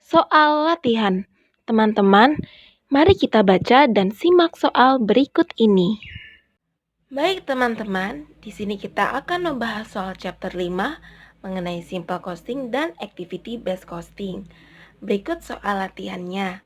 Soal latihan. Teman-teman, mari kita baca dan simak soal berikut ini. Baik teman-teman, di sini kita akan membahas soal chapter 5 mengenai simple costing dan activity based costing. Berikut soal latihannya.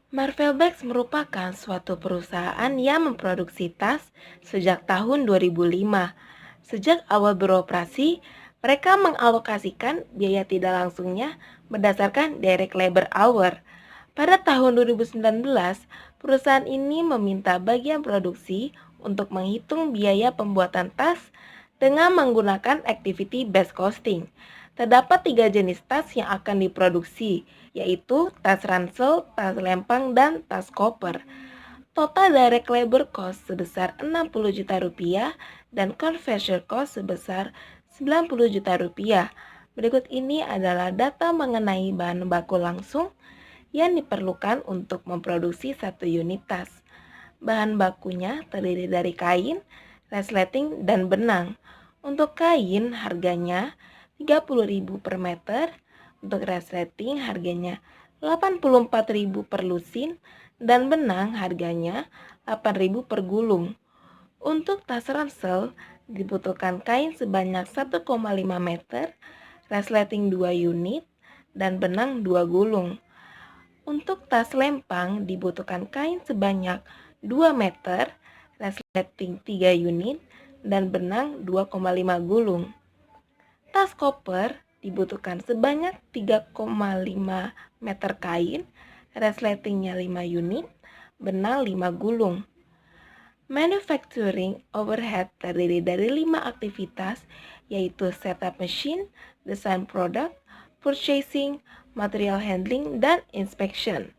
Marvelbach merupakan suatu perusahaan yang memproduksi tas sejak tahun 2005. Sejak awal beroperasi, mereka mengalokasikan biaya tidak langsungnya berdasarkan direct labor hour. Pada tahun 2019, perusahaan ini meminta bagian produksi untuk menghitung biaya pembuatan tas dengan menggunakan activity based costing. Terdapat 3 jenis tas yang akan diproduksi, yaitu tas ransel, tas lempang, dan tas koper. Total direct labor cost sebesar 60 juta rupiah dan conversion cost sebesar 90 juta rupiah. Berikut ini adalah data mengenai bahan baku langsung yang diperlukan untuk memproduksi satu unit tas. Bahan bakunya terdiri dari kain, resleting, dan benang. Untuk kain harganya 30.000 per meter, untuk resleting harganya 84.000 per lusin, dan benang harganya 8.000 per gulung. Untuk tas ransel dibutuhkan kain sebanyak 1,5 meter, resleting 2 unit, dan benang 2 gulung. Untuk tas lempang dibutuhkan kain sebanyak 2 meter, resleting 3 unit, dan benang 2,5 gulung. Tas koper dibutuhkan sebanyak 3,5 meter kain, resletingnya 5 unit, benang 5 gulung. Manufacturing overhead terdiri dari 5 aktivitas, yaitu setup machine, design product, purchasing, material handling, dan inspection.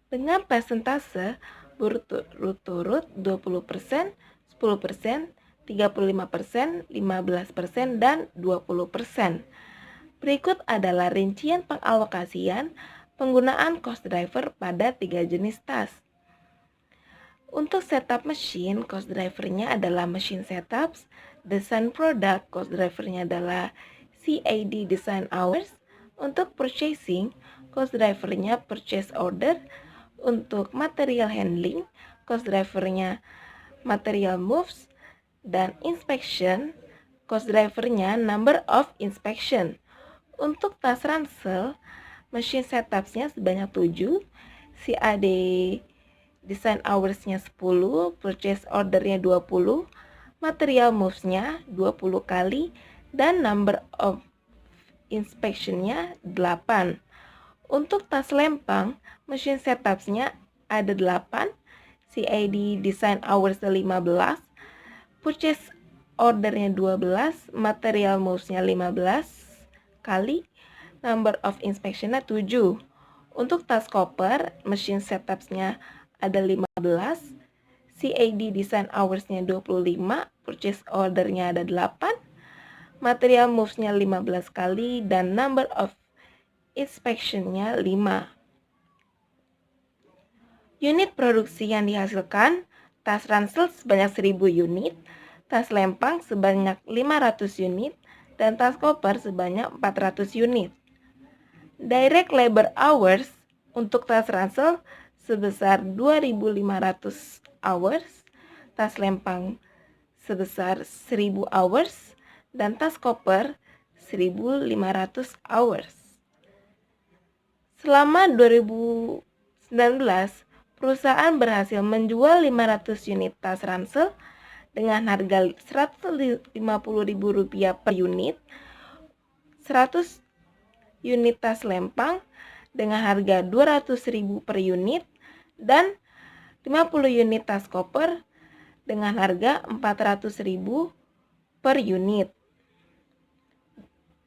Dengan persentase berturut-turut 20%, 10%, 35%, 15%, dan 20%. Berikut adalah rincian pengalokasian penggunaan cost driver pada 3 jenis tas. Untuk setup mesin, cost drivernya adalah machine setups. Design product, cost drivernya adalah CAD design hours. Untuk purchasing, cost drivernya purchase order. Untuk material handling, cost drivernya material moves. Dan inspection, cost drivernya number of inspection. Untuk tas ransel, machine setupsnya sebanyak 7, CAD design hoursnya 10, purchase ordernya 20, material movesnya 20 kali, dan number of inspectionnya 8. Untuk tas lempang, machine setupsnya ada 8, CAD design hoursnya 15, purchase ordernya 12, material movesnya 15 kali, number of inspectionnya 7. Untuk tas koper, machine setupsnya ada 15, CAD design hoursnya 25, purchase ordernya ada 8, material movesnya 15 kali, dan number of inspectionnya 5. Unit produksi yang dihasilkan, tas ransel sebanyak 1000 unit, tas lempang sebanyak 500 unit, dan tas koper sebanyak 400 unit. Direct labor hours untuk tas ransel sebesar 2.500 hours, tas lempang sebesar 1.000 hours, dan tas koper 1.500 hours. Selama 2019, perusahaan berhasil menjual 500 unit tas ransel dengan harga Rp150.000 per unit, 100 unit tas lempang dengan harga Rp200.000 per unit, dan 50 unit tas koper dengan harga Rp400.000 per unit.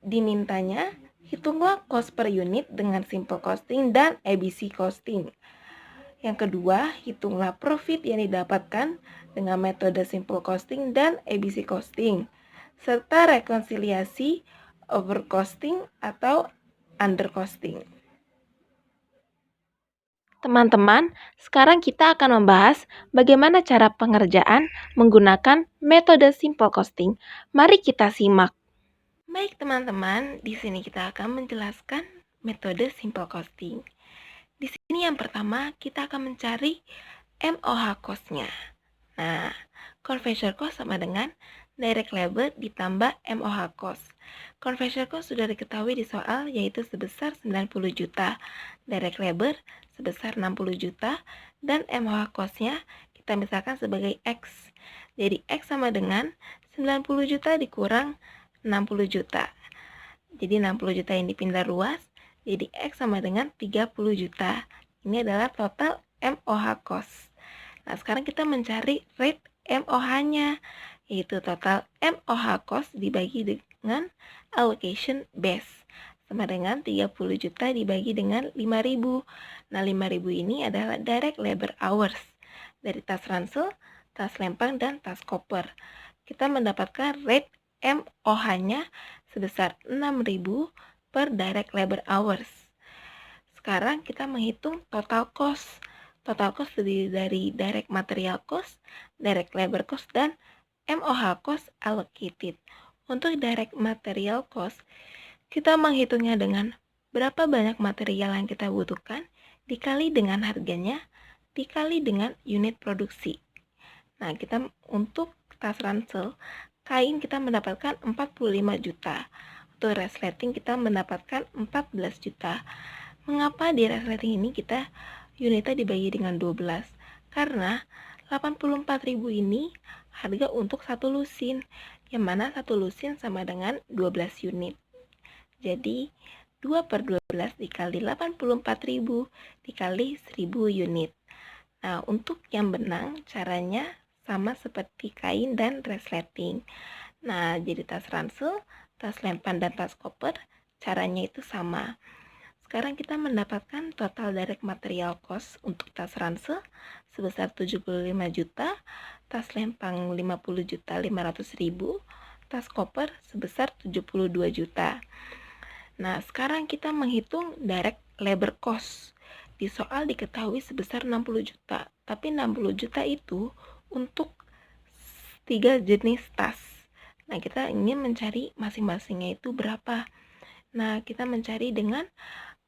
Dimintanya, hitunglah cost per unit dengan simple costing dan ABC costing. Yang kedua, hitunglah profit yang didapatkan dengan metode simple costing dan ABC costing, serta rekonsiliasi overcosting atau undercosting. Teman-teman, sekarang kita akan membahas bagaimana cara pengerjaan menggunakan metode simple costing. Mari kita simak. Baik teman-teman, di sini kita akan menjelaskan metode simple costing. Di sini yang pertama kita akan mencari MOH cost-nya. Nah, conversion cost sama dengan direct labor ditambah MOH cost. Conversion cost sudah diketahui di soal, yaitu sebesar 90 juta. Direct labor sebesar 60 juta. Dan MOH cost-nya kita misalkan sebagai X. Jadi X sama dengan 90 juta dikurang 60 juta. Jadi 60 juta yang dipindah ruas, jadi X sama dengan 30 juta. Ini adalah total MOH cost. Nah, sekarang kita mencari rate MOH-nya, yaitu total MOH cost dibagi dengan allocation base, sama dengan 30 juta dibagi dengan 5.000. Nah, 5.000 ini adalah direct labor hours dari tas ransel, tas lempang, dan tas koper. Kita mendapatkan rate MOH-nya sebesar 6.000 per direct labor hours. Sekarang kita menghitung total cost. Total cost terdiri dari direct material cost, direct labor cost, dan MOH cost allocated. Untuk direct material cost, kita menghitungnya dengan berapa banyak material yang kita butuhkan, dikali dengan harganya, dikali dengan unit produksi. Nah, kita untuk tas ransel, kain kita mendapatkan 45 juta. Untuk resleting kita mendapatkan 14 juta. Mengapa di resleting ini kita unitnya dibagi dengan 12? Karena 84.000 ini harga untuk satu lusin, yang mana satu lusin sama dengan 12 unit. Jadi 2 per 12 dikali 84.000 dikali 1000 unit. Nah, untuk yang benang caranya sama seperti kain dan resleting. Nah, jadi tas ransel, tas lempan, dan tas koper caranya itu sama. Sekarang kita mendapatkan total direct material cost untuk tas ransel sebesar 75 juta, tas lempang 50 juta 500.000, tas koper sebesar 72 juta. Nah, sekarang kita menghitung direct labor cost. Di soal diketahui sebesar 60 juta, tapi 60 juta itu untuk 3 jenis tas. Nah, kita ingin mencari masing-masingnya itu berapa. Nah, kita mencari dengan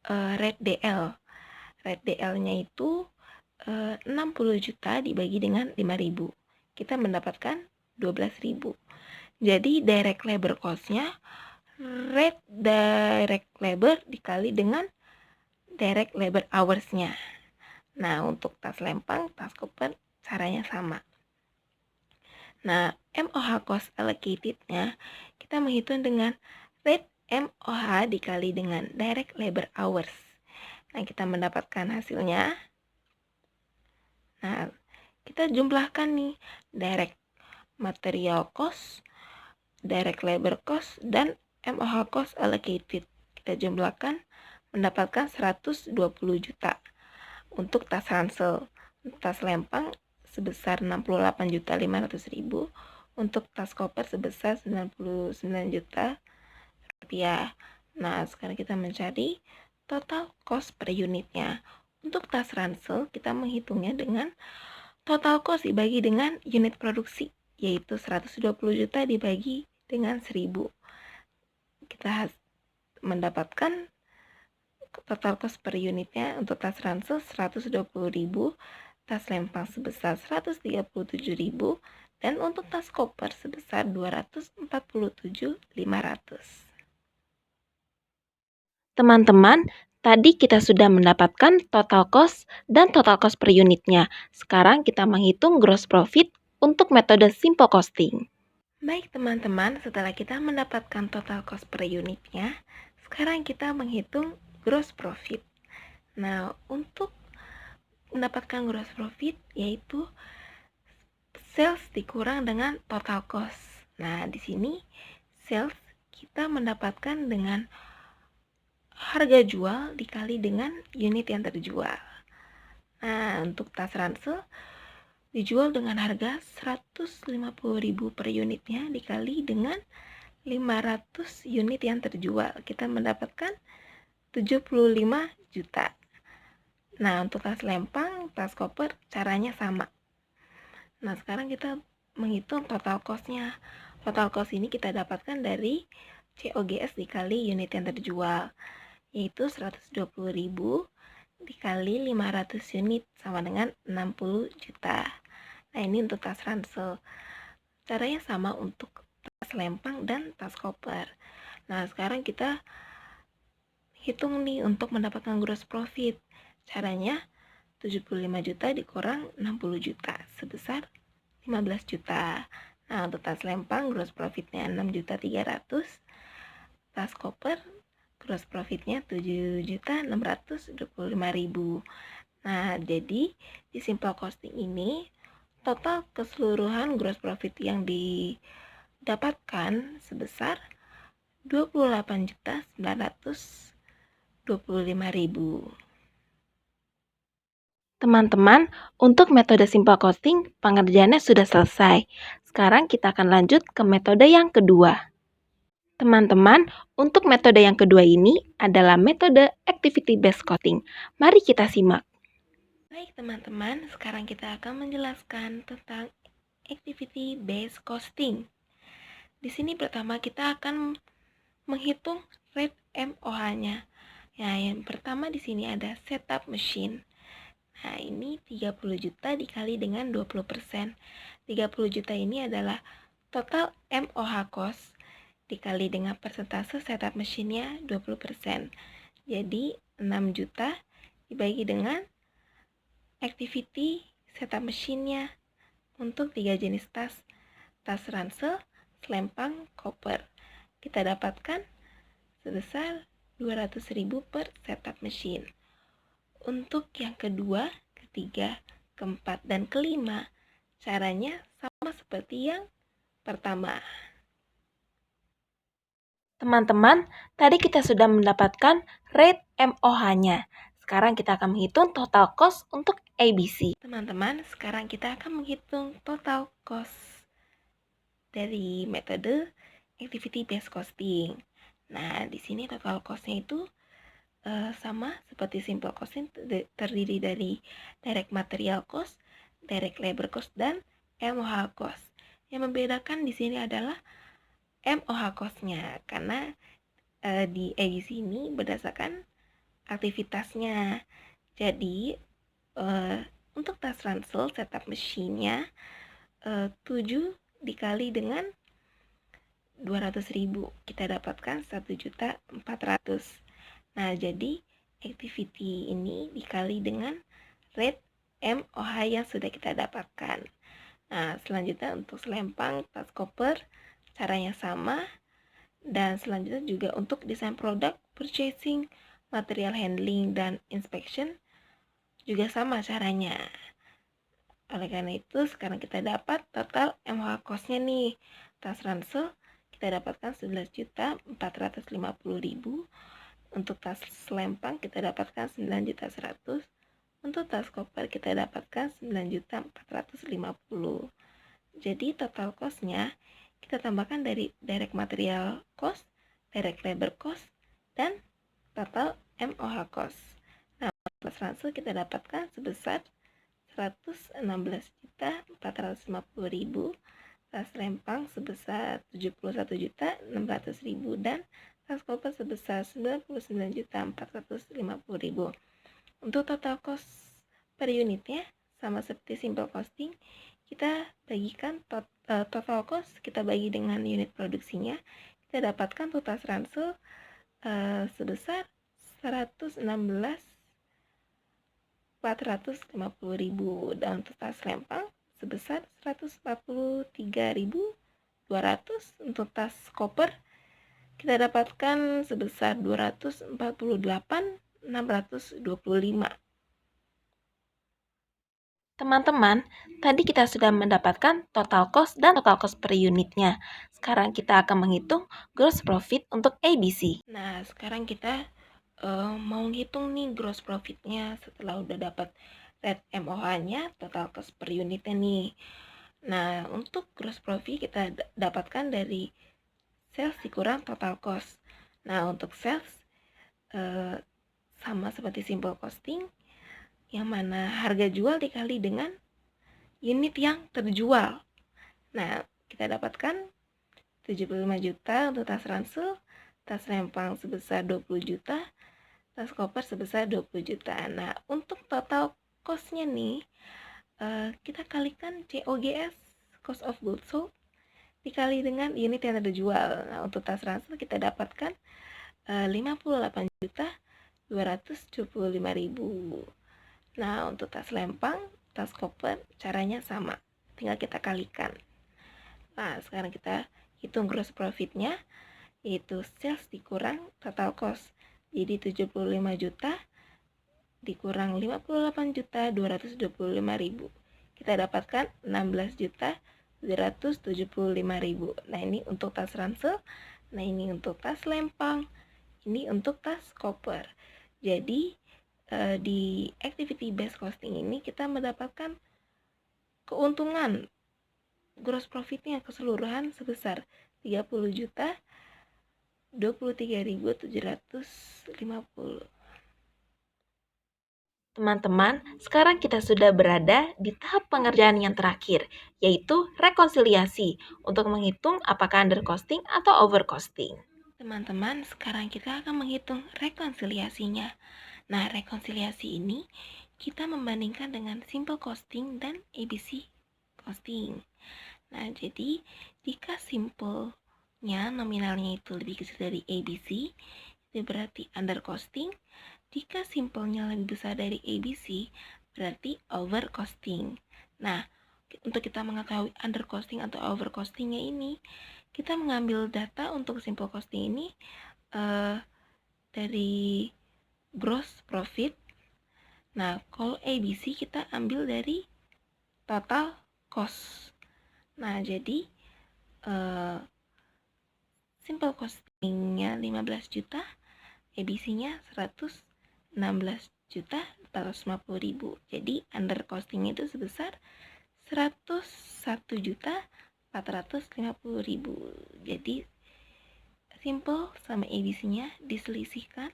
rate DL. Rate DL-nya itu 60 juta dibagi dengan 5.000. Kita mendapatkan 12.000. Jadi direct labor cost-nya rate direct labor dikali dengan direct labor hours-nya. Nah, untuk tas lempang, tas koper caranya sama. Nah, MOH cost allocated-nya kita menghitung dengan rate MOH dikali dengan direct labor hours. Nah, kita mendapatkan hasilnya. Nah, kita jumlahkan nih direct material cost, direct labor cost, dan MOH cost allocated. Kita jumlahkan mendapatkan 120 juta. Untuk tas ransel, tas lempang sebesar 68.500.000, untuk tas koper sebesar 99 juta rupiah. Nah, sekarang kita mencari total cost per unitnya. Untuk tas ransel, kita menghitungnya dengan total cost dibagi dengan unit produksi, yaitu 120 juta dibagi dengan 1000. Kita mendapatkan total cost per unitnya untuk tas ransel 120.000, tas lempang sebesar 137.000, dan untuk tas koper sebesar 247.500. Teman-teman, tadi kita sudah mendapatkan total cost dan total cost per unitnya. Sekarang kita menghitung gross profit untuk metode simple costing. Baik teman-teman, setelah kita mendapatkan total cost per unitnya, sekarang kita menghitung gross profit. Nah, untuk mendapatkan gross profit yaitu sales dikurang dengan total cost. Nah, di sini sales kita mendapatkan dengan harga jual dikali dengan unit yang terjual. Nah, untuk tas ransel dijual dengan harga 150.000 per unitnya dikali dengan 500 unit yang terjual. Kita mendapatkan 75 juta. Nah, untuk tas lempang, tas koper caranya sama. Nah, sekarang kita menghitung total cost-nya. Total cost ini kita dapatkan dari COGS dikali unit yang terjual, yaitu 120.000 dikali 500 unit sama dengan 60 juta. Nah, ini untuk tas ransel. Caranya sama untuk tas lempang dan tas koper. Nah, sekarang kita hitung nih untuk mendapatkan gross profit. Caranya 75 juta dikurang 60 juta sebesar 15 juta. Nah, untuk tas lempang gross profitnya 6.300.000, tas koper gross profitnya 7.625.000. Nah, jadi di simple costing ini total keseluruhan gross profit yang didapatkan sebesar 28.925.000. Teman-teman, untuk metode simple costing, pengerjaannya sudah selesai. Sekarang kita akan lanjut ke metode yang kedua. Teman-teman, untuk metode yang kedua ini adalah metode activity based costing. Mari kita simak. Baik teman-teman, sekarang kita akan menjelaskan tentang activity based costing. Di sini pertama kita akan menghitung rate MOH-nya. Ya, yang pertama di sini ada setup machine. Nah, ini 30 juta dikali dengan 20%. 30 juta ini adalah total MOH cost dikali dengan persentase setup mesinnya 20%. Jadi 6 juta dibagi dengan activity setup mesinnya untuk 3 jenis tas. Tas ransel, selempang, koper. Kita dapatkan sebesar 200.000 per setup mesin. Untuk yang kedua, ketiga, keempat, dan kelima, caranya sama seperti yang pertama. Teman-teman, tadi kita sudah mendapatkan rate MOH-nya. Sekarang kita akan menghitung total cost untuk ABC. Teman-teman, sekarang kita akan menghitung total cost dari metode activity based costing. Nah, di sini total cost-nya itu sama seperti simple costing, terdiri dari direct material cost, direct labor cost, dan MOH cost. Yang membedakan di sini adalah MOH cost-nya, karena di ABC ini berdasarkan aktivitasnya. Jadi untuk tas ransel setup mesinnya 7 dikali dengan 200.000, kita dapatkan 1.400.000. Nah, jadi activity ini dikali dengan rate MOH yang sudah kita dapatkan. Nah, selanjutnya untuk selempang, tas koper, caranya sama. Dan selanjutnya juga untuk desain produk, purchasing, material handling, dan inspection juga sama caranya. Oleh karena itu, sekarang kita dapat total MOH cost-nya nih. Tas ransel kita dapatkan 11.450.000. Untuk tas selempang kita dapatkan 9.100.000. Untuk tas koper kita dapatkan 9.450.000. Jadi total cost-nya kita tambahkan dari direct material cost, direct labor cost, dan total MOH cost. Nah, tas ransel kita dapatkan sebesar 116.450.000, tas lempang sebesar 71.600.000, dan tas koper sebesar 99.450.000. Untuk total cost per unitnya sama seperti simple costing, kita bagikan total cost kita bagi dengan unit produksinya. Kita dapatkan untuk tas ransel sebesar 116.450.000, dan untuk tas lempang sebesar 143.200. Untuk tas koper kita dapatkan sebesar 248.625. Teman-teman, tadi kita sudah mendapatkan total cost dan total cost per unitnya. Sekarang kita akan menghitung gross profit untuk ABC. Nah, sekarang kita mau ngitung nih gross profitnya setelah udah dapat rate MOH-nya, total cost per unitnya nih. Nah, untuk gross profit kita dapatkan dari sales dikurang total cost. Nah, untuk sales sama seperti simple costing, yang mana harga jual dikali dengan unit yang terjual. Nah, kita dapatkan 75 juta untuk tas ransel, tas lempang sebesar 20 juta, tas koper sebesar 20 juta. Nah, untuk total cost-nya nih, kita kalikan COGS, cost of goods sold, dikali dengan unit yang terjual. Nah, untuk tas ransel kita dapatkan 58.275.000. Nah, untuk tas lempang, tas koper, caranya sama. Tinggal kita kalikan. Nah, sekarang kita hitung gross profit-nya, yaitu sales dikurang total cost. Jadi 75 juta dikurang 58.225.000. Kita dapatkan 16.775.000. Nah, ini untuk tas ransel. Nah, ini untuk tas lempang. Ini untuk tas koper. Jadi di activity based costing ini kita mendapatkan keuntungan gross profitnya keseluruhan sebesar 30 juta 23.750. Teman-teman, sekarang kita sudah berada di tahap pengerjaan yang terakhir, yaitu rekonsiliasi, untuk menghitung apakah undercosting atau overcosting. Teman-teman, sekarang kita akan menghitung rekonsiliasinya. Nah, rekonsiliasi ini kita membandingkan dengan simple costing dan ABC costing. Nah, jadi jika simple-nya nominalnya itu lebih kecil dari ABC, itu berarti undercosting. Jika simpelnya lebih besar dari ABC, berarti overcosting. Nah, untuk kita mengetahui undercosting atau overcostingnya ini, kita mengambil data untuk simple costing ini dari gross profit. Nah, kalau ABC kita ambil dari total cost. Nah, jadi simple costingnya 15 juta, ABC-nya 116.450.000. Jadi under costing itu sebesar 101.450.000. Jadi simple sama ABC-nya diselisihkan,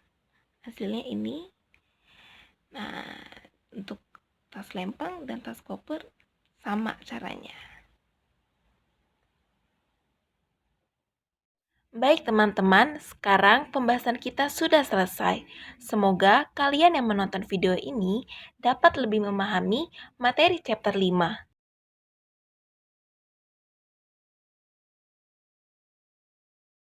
hasilnya ini. Nah, untuk tas lempang dan tas koper sama caranya. Baik teman-teman, sekarang pembahasan kita sudah selesai. Semoga kalian yang menonton video ini dapat lebih memahami materi chapter 5.